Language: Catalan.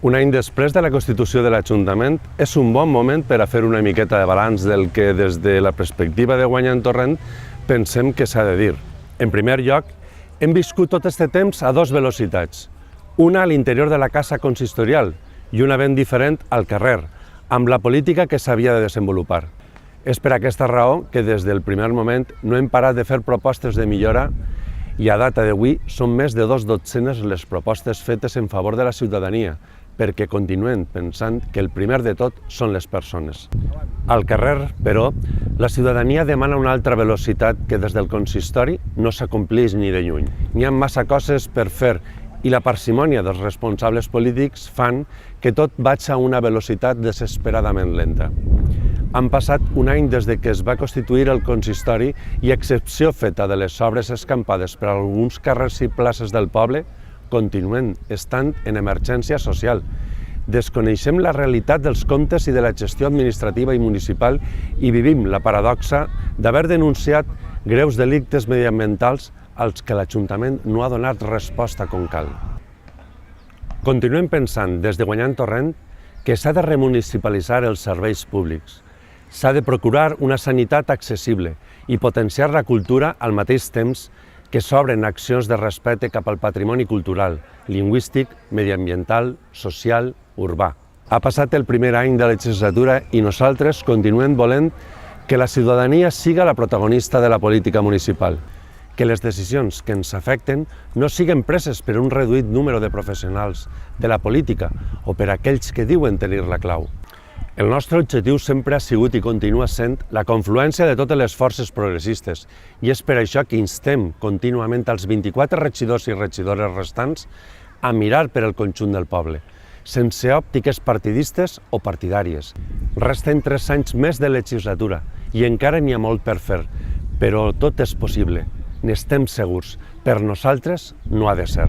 Un any després de la constitució de l'Ajuntament, és un bon moment per a fer una miqueta de balanç del que, des de la perspectiva de Guanyant Torrent, pensem que s'ha de dir. En primer lloc, hem viscut tot aquest temps a dues velocitats. Una a l'interior de la casa consistorial i una ben diferent al carrer, amb la política que s'havia de desenvolupar. És per aquesta raó que des del primer moment no hem parat de fer propostes de millora i a data d'avui són més de 2 dotzenes les propostes fetes en favor de la ciutadania, perquè continuem pensant que el primer de tot són les persones. Al carrer, però, la ciutadania demana una altra velocitat que des del consistori no s'acompleix ni de lluny. N'hi ha massa coses per fer i la parsimònia dels responsables polítics fan que tot vagi a una velocitat desesperadament lenta. Han passat un any des que es va constituir el consistori i, a excepció feta de les obres escampades per alguns carrers i places del poble, continuem estant en emergència social. Desconeixem la realitat dels comptes i de la gestió administrativa i municipal i vivim la paradoxa d'haver denunciat greus delictes mediambientals als que l'Ajuntament no ha donat resposta com cal. Continuem pensant, des de Guanyant Torrent, que s'ha de remunicipalitzar els serveis públics. S'ha de procurar una sanitat accessible i potenciar la cultura al mateix temps que s'obren accions de respecte cap al patrimoni cultural, lingüístic, mediambiental, social, urbà. Ha passat el primer any de legislatura i nosaltres continuem volent que la ciutadania siga la protagonista de la política municipal, que les decisions que ens afecten no siguen preses per un reduït número de professionals de la política o per aquells que diuen tenir la clau. El nostre objectiu sempre ha sigut i continua sent la confluència de totes les forces progressistes i és per això que instem contínuament als 24 regidors i regidores restants a mirar per el conjunt del poble, sense òptiques partidistes o partidàries. Resten 3 anys més de legislatura i encara n'hi ha molt per fer, però tot és possible, n'estem segurs. Per nosaltres no ha de ser.